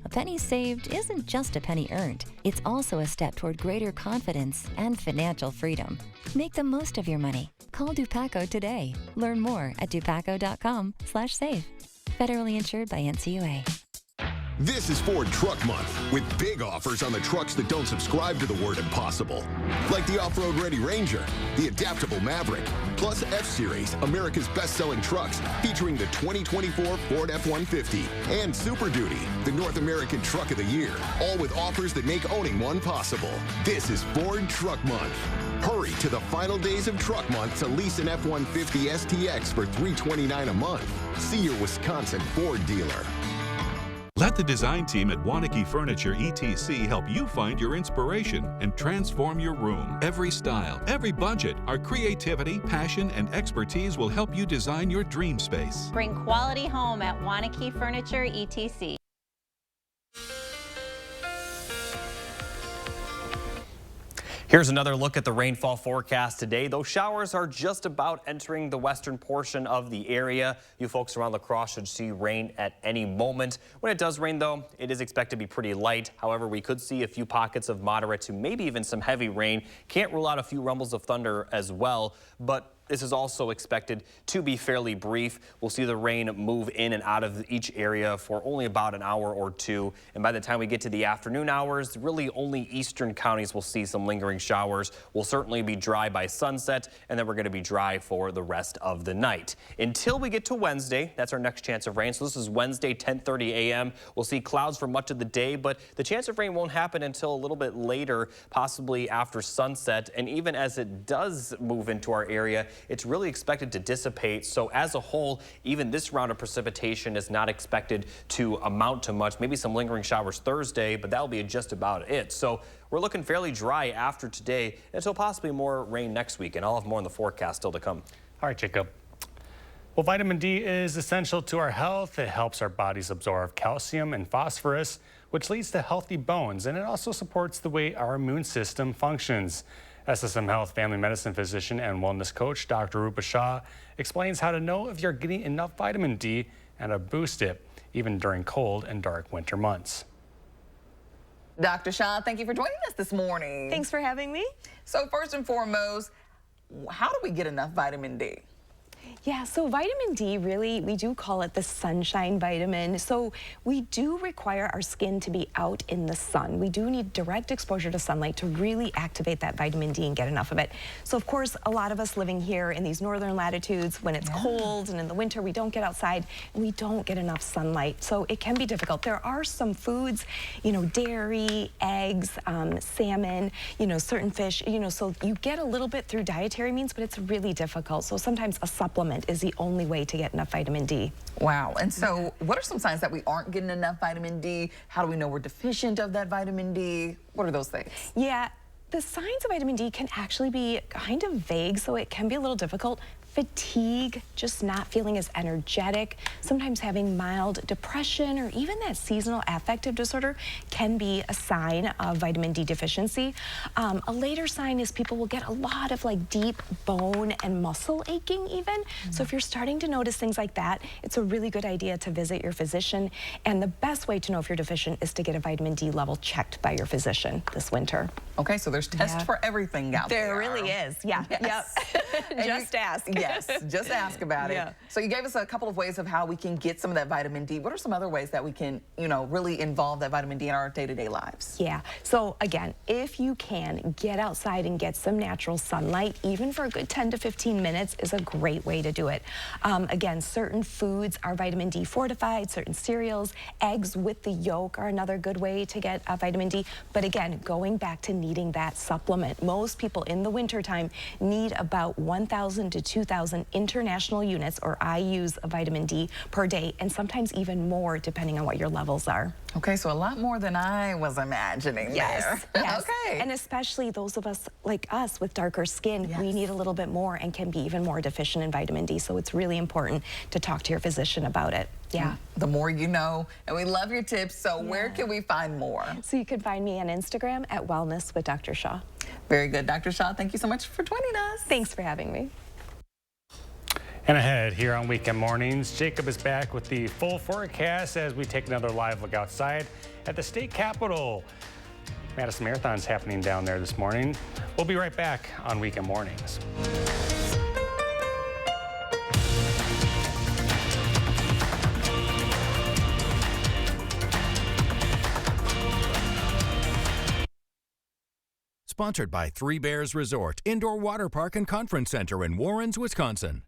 A penny saved isn't just a penny earned. It's also a step toward greater confidence and financial freedom. Make the most of your money. Call DePaco today. Learn more at dupaco.com/save. Federally insured by NCUA. This is Ford Truck Month, with big offers on the trucks that don't subscribe to the word impossible. Like the off-road ready Ranger, the adaptable Maverick, plus F-Series, America's best-selling trucks, featuring the 2024 Ford F-150, and Super Duty, the North American Truck of the Year, all with offers that make owning one possible. This is Ford Truck Month. Hurry to the final days of Truck Month to lease an F-150 STX for $329 a month. See your Wisconsin Ford dealer. Let the design team at Waunakee Furniture ETC help you find your inspiration and transform your room. Every style, every budget, our creativity, passion, and expertise will help you design your dream space. Bring quality home at Waunakee Furniture ETC. Here's another look at the rainfall forecast today. Those showers are just about entering the western portion of the area. You folks around La Crosse should see rain at any moment. When it does rain, though, it is expected to be pretty light. However, we could see a few pockets of moderate to maybe even some heavy rain. Can't rule out a few rumbles of thunder as well, but this is also expected to be fairly brief. We'll see the rain move in and out of each area for only about an hour or two. And by the time we get to the afternoon hours, really only eastern counties will see some lingering showers. We'll certainly be dry by sunset, and then we're going to be dry for the rest of the night. Until we get to Wednesday, that's our next chance of rain. So this is Wednesday, 10:30 a.m. We'll see clouds for much of the day, but the chance of rain won't happen until a little bit later, possibly after sunset. And even as it does move into our area, it's really expected to dissipate. So as a whole, even this round of precipitation is not expected to amount to much. Maybe some lingering showers Thursday, but that'll be just about it. So we're looking fairly dry after today until possibly more rain next week. And I'll have more in the forecast still to come. All right, Jacob. Well, vitamin D is essential to our health. It helps our bodies absorb calcium and phosphorus, which leads to healthy bones. And it also supports the way our immune system functions. SSM Health family medicine physician and wellness coach Dr. Rupa Shah explains how to know if you're getting enough vitamin D and to boost it, even during cold and dark winter months. Dr. Shah, thank you for joining us this morning. Thanks for having me. So first and foremost, how do we get enough vitamin D? Yeah, so vitamin D, really, we do call it the sunshine vitamin. So we do require our skin to be out in the sun. We do need direct exposure to sunlight to really activate that vitamin D and get enough of it. So of course, a lot of us living here in these northern latitudes, when it's cold and in the winter, we don't get outside and we don't get enough sunlight. So it can be difficult. There are some foods, dairy, eggs, salmon, certain fish, so you get a little bit through dietary means, but it's really difficult. So sometimes a supplement is the only way to get enough vitamin D. Wow. And so what are some signs that we aren't getting enough vitamin D? How do we know we're deficient of that vitamin D? What are those things? Yeah, the signs of vitamin D can actually be kind of vague, so it can be a little difficult. Fatigue, just not feeling as energetic, sometimes having mild depression or even that seasonal affective disorder can be a sign of vitamin D deficiency. A later sign is people will get a lot of deep bone and muscle aching even. So if you're starting to notice things like that, it's a really good idea to visit your physician. And the best way to know if you're deficient is to get a vitamin D level checked by your physician this winter. Okay, so there's tests for everything out there. There really is, yeah. Yes. Yep. Just ask. Yes, just ask about it. So you gave us a couple of ways of how we can get some of that vitamin D. What are some other ways that we can, really involve that vitamin D in our day-to-day lives? Yeah, so again, if you can, get outside and get some natural sunlight, even for a good 10 to 15 minutes is a great way to do it. Again, certain foods are vitamin D fortified, certain cereals, eggs with the yolk are another good way to get vitamin D. But again, going back to needing that supplement. Most people in the wintertime need about 1,000 to 2,000 international units or IUs of vitamin D per day, and sometimes even more depending on what your levels are. Okay, so a lot more than I was imagining there. Yes. Okay. And especially those of us like us with darker skin, we need a little bit more and can be even more deficient in vitamin D. So it's really important to talk to your physician about it. Yeah. The more you know, and we love your tips. So where can we find more? So you can find me on Instagram at Wellness with Dr. Shah. Very good, Dr. Shah. Thank you so much for joining us. Thanks for having me. And ahead here on Weekend Mornings, Jacob is back with the full forecast as we take another live look outside at the state capitol. Madison Marathon's happening down there this morning. We'll be right back on Weekend Mornings. Sponsored by Three Bears Resort, Indoor Water Park and Conference Center in Warrens, Wisconsin.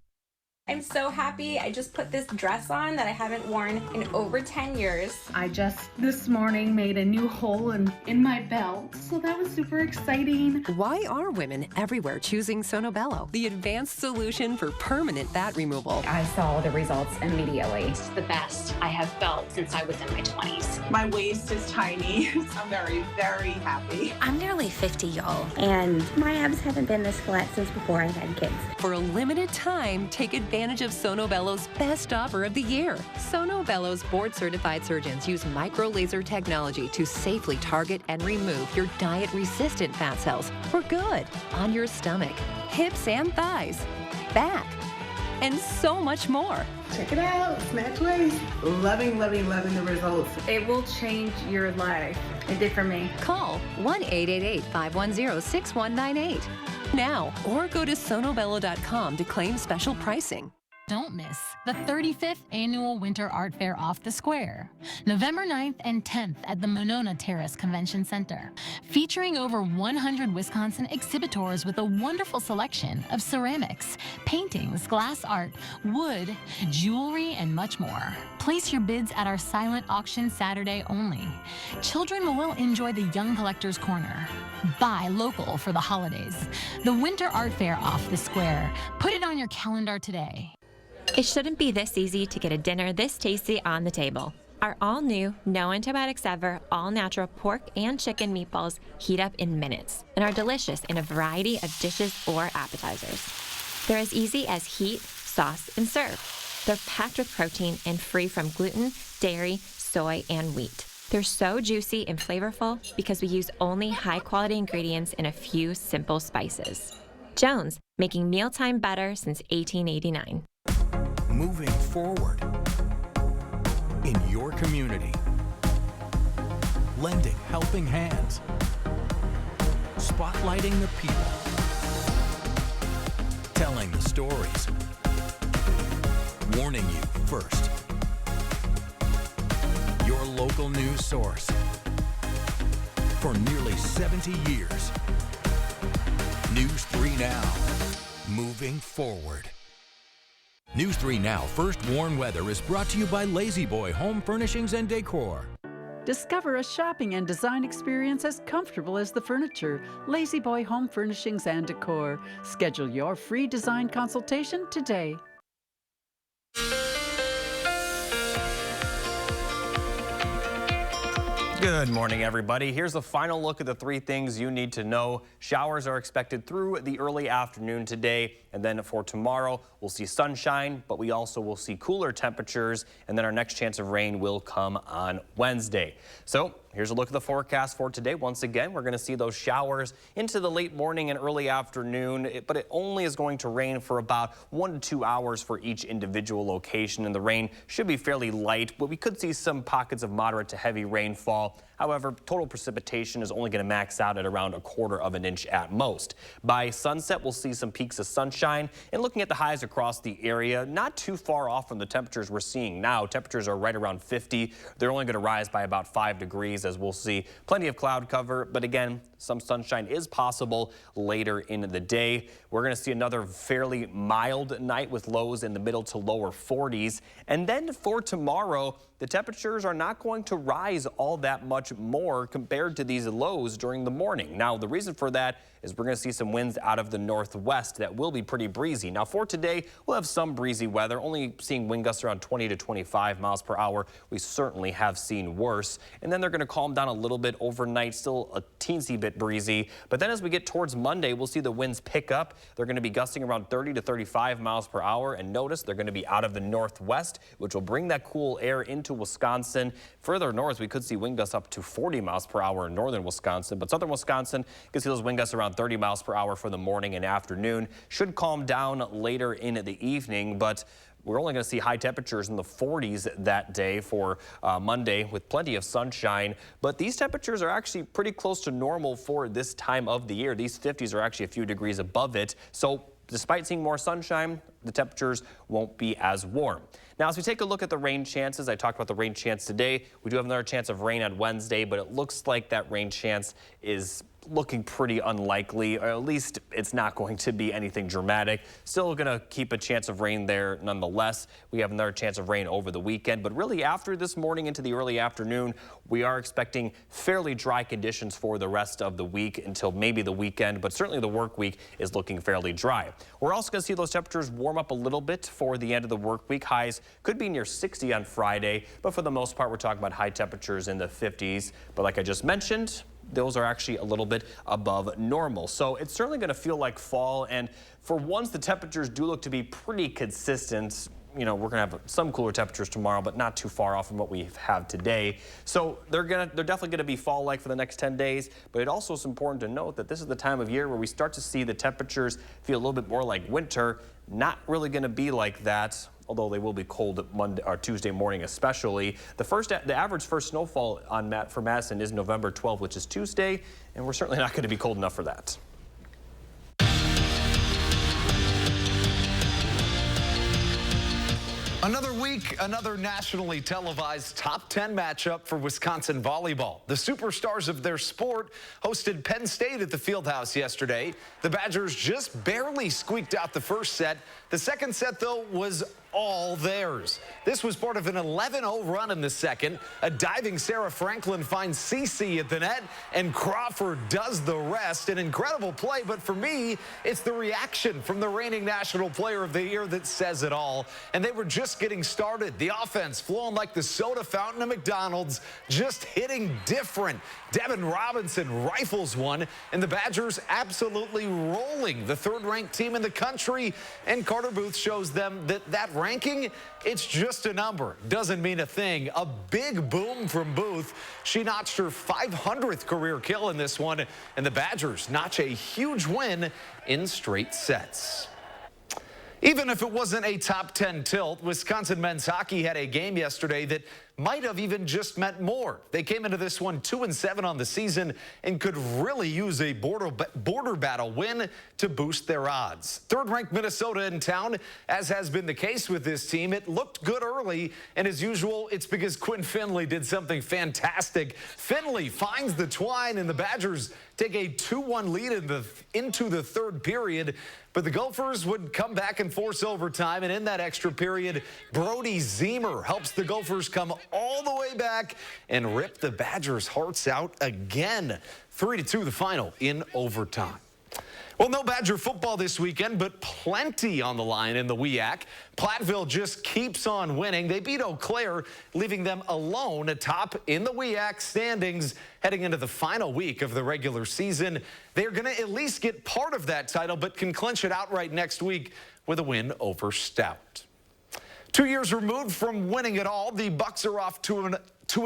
I'm so happy. I just put this dress on that I haven't worn in over 10 years. I just this morning made a new hole in my belt, so that was super exciting. Why are women everywhere choosing Sonobello, the advanced solution for permanent fat removal? I saw the results immediately. It's the best I have felt since I was in my 20s. My waist is tiny. I'm very, very happy. I'm nearly 50, y'all, and my abs haven't been this flat since before I've had kids. For a limited time, take advantage advantage of Sono Bello's best offer of the year. Sono Bello's board-certified surgeons use micro laser technology to safely target and remove your diet-resistant fat cells for good on your stomach, hips and thighs, back, and so much more. Check it out, Snatch Waist. Loving the results. It will change your life. It did for me. Call 1-888-510-6198 now or go to sonobello.com to claim special pricing. Don't miss the 35th Annual Winter Art Fair Off the Square, November 9th and 10th at the Monona Terrace Convention Center, featuring over 100 Wisconsin exhibitors with a wonderful selection of ceramics, paintings, glass art, wood, jewelry, and much more. Place your bids at our silent auction Saturday only. Children will enjoy the Young Collector's Corner. Buy local for the holidays. The Winter Art Fair Off the Square. Put it on your calendar today. It shouldn't be this easy to get a dinner this tasty on the table. Our all-new, no antibiotics ever, all-natural pork and chicken meatballs heat up in minutes and are delicious in a variety of dishes or appetizers. They're as easy as heat, sauce, and serve. They're packed with protein and free from gluten, dairy, soy, and wheat. They're so juicy and flavorful because we use only high-quality ingredients and a few simple spices. Jones, making mealtime better since 1889. Moving forward in your community. Lending helping hands. Spotlighting the people. Telling the stories. Warning you first. Your local news source. For nearly 70 years. News 3 Now. Moving forward. News 3 Now First Warn Weather is brought to you by Lazy Boy Home Furnishings and Decor. Discover a shopping and design experience as comfortable as the furniture. Lazy Boy Home Furnishings and Decor. Schedule your free design consultation today. Good morning, everybody. Here's a final look at the 3 things you need to know. Showers are expected through the early afternoon today, and then for tomorrow, we'll see sunshine, but we also will see cooler temperatures, and then our next chance of rain will come on Wednesday. So here's a look at the forecast for today. Once again, we're going to see those showers into the late morning and early afternoon, but it only is going to rain for about 1 to 2 hours for each individual location, and the rain should be fairly light, but we could see some pockets of moderate to heavy rainfall. However, total precipitation is only going to max out at around 1/4 of an inch at most. By sunset, we'll see some peaks of sunshine, and looking at the highs across the area, not too far off from the temperatures we're seeing now. Temperatures are right around 50. They're only going to rise by about 5 degrees as we'll see plenty of cloud cover, but again, some sunshine is possible later in the day. We're going to see another fairly mild night with lows in the middle to lower 40s. And then for tomorrow, the temperatures are not going to rise all that much more compared to these lows during the morning. Now, the reason for that is we're going to see some winds out of the northwest that will be pretty breezy. Now, for today, we'll have some breezy weather, only seeing wind gusts around 20 to 25 miles per hour. We certainly have seen worse. And then they're going to calm down a little bit overnight, still a teensy bit breezy. But then as we get towards Monday, we'll see the winds pick up. They're going to be gusting around 30 to 35 miles per hour. And notice they're going to be out of the northwest, which will bring that cool air into Wisconsin. Further north, we could see wind gusts up to 40 miles per hour in northern Wisconsin, but southern Wisconsin, you can see those wind gusts around 30 miles per hour for the morning and afternoon. Should calm down later in the evening, but we're only going to see high temperatures in the 40s that day for Monday with plenty of sunshine. But these temperatures are actually pretty close to normal for this time of the year. These 50s are actually a few degrees above it. So despite seeing more sunshine, the temperatures won't be as warm. Now, as we take a look at the rain chances, I talked about the rain chance today. We do have another chance of rain on Wednesday, but it looks like that rain chance is looking pretty unlikely, or at least it's not going to be anything dramatic. Still going to keep a chance of rain there nonetheless. We have another chance of rain over the weekend, but really after this morning into the early afternoon, we are expecting fairly dry conditions for the rest of the week until maybe the weekend, but certainly the work week is looking fairly dry. We're also going to see those temperatures warm up a little bit for the end of the work week. Highs could be near 60 on Friday, but for the most part, we're talking about high temperatures in the 50s. But like I just mentioned, those are actually a little bit above normal. So it's certainly going to feel like fall. And for once, the temperatures do look to be pretty consistent. You know, we're going to have some cooler temperatures tomorrow, but not too far off from what we have today. So they're definitely going to be fall-like for the next 10 days. But it also is important to note that this is the time of year where we start to see the temperatures feel a little bit more like winter. Not really going to be like that, although they will be cold Monday or Tuesday morning especially. The average first snowfall for Madison is November 12th, which is Tuesday, and we're certainly not going to be cold enough for that. Another week, another nationally televised top 10 matchup for Wisconsin volleyball. The superstars of their sport hosted Penn State at the Fieldhouse yesterday. The Badgers just barely squeaked out the first set. The second set, though, was all theirs. This was part of an 11-0 run in the second. A diving Sarah Franklin finds Cece at the net, and Crawford does the rest. An incredible play, but for me, it's the reaction from the reigning National Player of the Year that says it all. And they were just getting started. The offense flowing like the soda fountain at McDonald's, just hitting different. Devin Robinson rifles one, and the Badgers absolutely rolling the third-ranked team in the country. And Carter Booth shows them that ranking, it's just a number. Doesn't mean a thing. A big boom from Booth. She notched her 500th career kill in this one, and the Badgers notch a huge win in straight sets. Even if it wasn't a top 10 tilt, Wisconsin men's hockey had a game yesterday that might have even just meant more. They came into this one 2-7 on the season and could really use a border battle win to boost their odds. Third-ranked Minnesota in town, as has been the case with this team. It looked good early, and as usual, it's because Quinn Finley did something fantastic. Finley finds the twine, and the Badgers take a 2-1 lead into the third period. But the Gophers would come back and force overtime, and in that extra period, Brody Zemer helps the Gophers come all the way back and rip the Badgers' hearts out again. 3-2 the final in overtime. Well, no Badger football this weekend, but plenty on the line in the WEAC. Platteville just keeps on winning. They beat Eau Claire, leaving them alone atop in the WEAC standings heading into the final week of the regular season. They're going to at least get part of that title, but can clinch it outright next week with a win over Stout. 2 years removed from winning it all, the Bucks are off to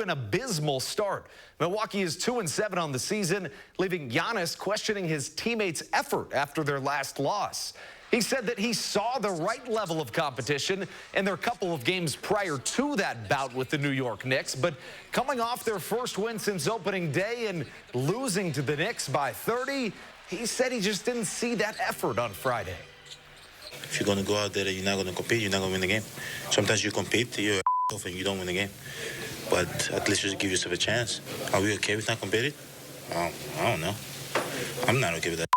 an abysmal start. Milwaukee is 2-7 on the season, leaving Giannis questioning his teammates' effort after their last loss. He said that he saw the right level of competition in their couple of games prior to that bout with the New York Knicks, but coming off their first win since opening day and losing to the Knicks by 30, he said he just didn't see that effort on Friday. If you're going to go out there and you're not going to compete, you're not going to win the game. Sometimes you compete, you're off and you don't win the game. But at least just give yourself a chance. Are we okay with not competing? I don't know. I'm not okay with that.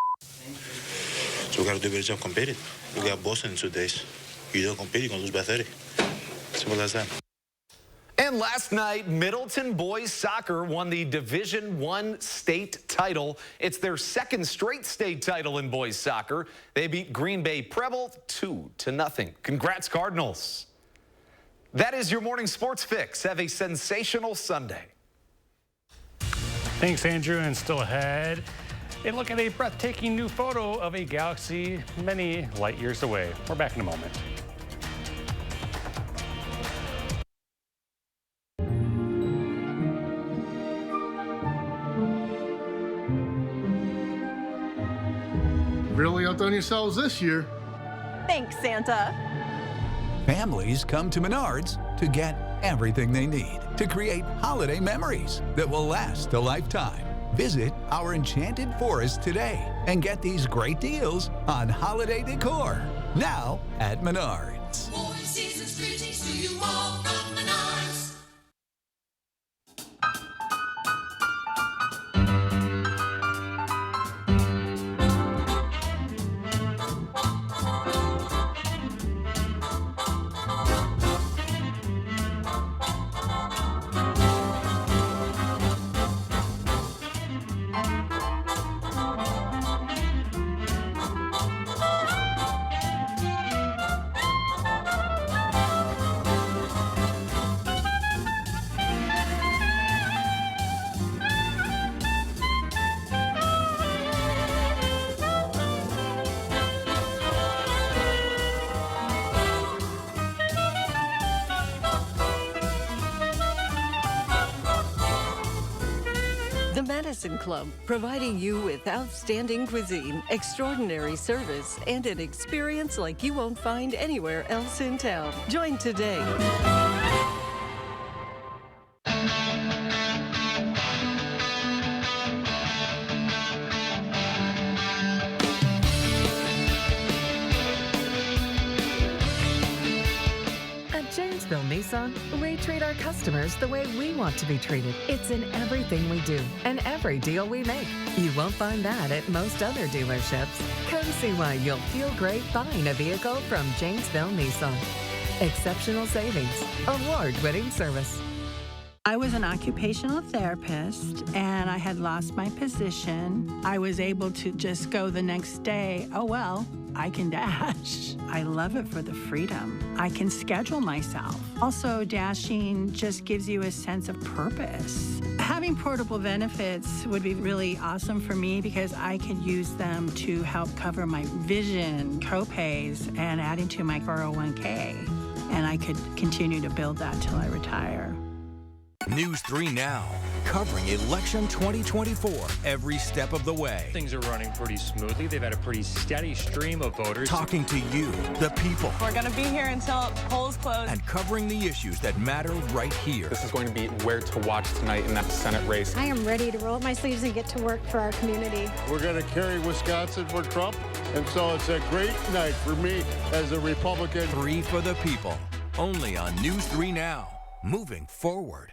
So we got to do a better job competing. We got Boston in 2 days. You don't compete, you're going to lose by 30. Simple as that. And last night, Middleton boys soccer won the Division I state title. It's their second straight state title in boys soccer. They beat Green Bay Preble 2-0. Congrats, Cardinals. That is your morning sports fix. Have a sensational Sunday. Thanks, Andrew. And still ahead, a look at a breathtaking new photo of a galaxy many light years away. We're back in a moment. Really outdone yourselves this year. Thanks, Santa. Families come to Menards to get everything they need to create holiday memories that will last a lifetime. Visit our Enchanted Forest today and get these great deals on holiday decor now at Menards. More season's greetings to you all from Menards. The Madison Club, providing you with outstanding cuisine, extraordinary service, and an experience like you won't find anywhere else in town. Join today. Janesville Nissan, we treat our customers the way we want to be treated. It's in everything we do and every deal we make. You won't find that at most other dealerships. Come see why you'll feel great buying a vehicle from Janesville Nissan. Exceptional savings, award-winning service. I was an occupational therapist and I had lost my position. I was able to just go the next day, oh well, I can dash. I love it for the freedom. I can schedule myself. Also, dashing just gives you a sense of purpose. Having portable benefits would be really awesome for me because I could use them to help cover my vision, copays, and adding to my 401k. And I could continue to build that till I retire. News 3 Now, covering election 2024 every step of the way. Things are running pretty smoothly. They've had a pretty steady stream of voters. Talking to you, the people. We're going to be here until polls close. And covering the issues that matter right here. This is going to be where to watch tonight in that Senate race. I am ready to roll up my sleeves and get to work for our community. We're going to carry Wisconsin for Trump, and so it's a great night for me as a Republican. 3 for the people, only on News 3 Now, moving forward.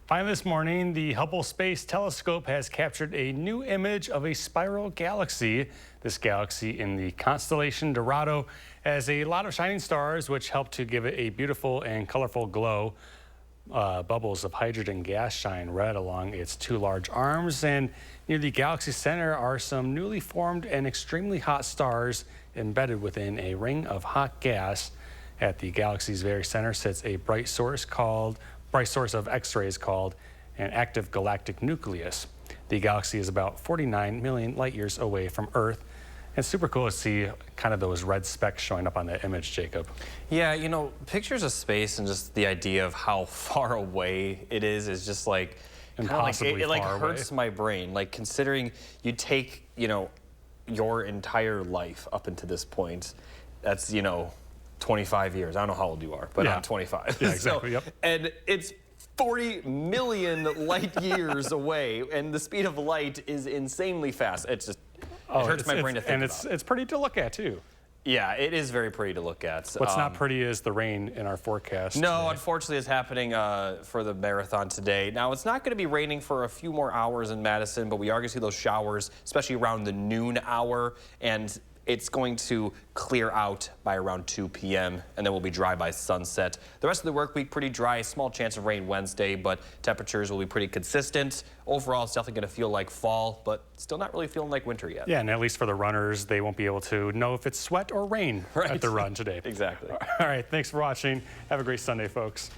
Finally this morning, the Hubble Space Telescope has captured a new image of a spiral galaxy. This galaxy in the constellation Dorado has a lot of shining stars, which help to give it a beautiful and colorful glow. Bubbles of hydrogen gas shine red along its 2 large arms, and near the galaxy center are some newly formed and extremely hot stars embedded within a ring of hot gas. At the galaxy's very center sits a bright source of X-rays called an active galactic nucleus. The galaxy is about 49 million light years away from Earth. It's super cool to see kind of those red specks showing up on that image, Jacob. Yeah, you know, pictures of space and just the idea of how far away it is just like impossibly it like far hurts my brain. Like considering you take, you know, your entire life up until this point, that's, you know, 25 years. I don't know how old you are, but I'm 25. Yeah, exactly. Yep. And it's 40 million light years away, and the speed of light is insanely fast. It's just, it hurts my brain to think about. And it's pretty to look at, too. Yeah, it is very pretty to look at. What's not pretty is the rain in our forecast. No, today. Unfortunately, it's happening for the marathon today. Now, it's not going to be raining for a few more hours in Madison, but we are going to see those showers, especially around the noon hour, and it's going to clear out by around 2 p.m. and then we'll be dry by sunset. The rest of the work week pretty dry, small chance of rain Wednesday, but temperatures will be pretty consistent. Overall, it's definitely going to feel like fall, but still not really feeling like winter yet. Yeah, and at least for the runners, they won't be able to know if it's sweat or rain at the run today. Exactly. All right, thanks for watching. Have a great Sunday, folks.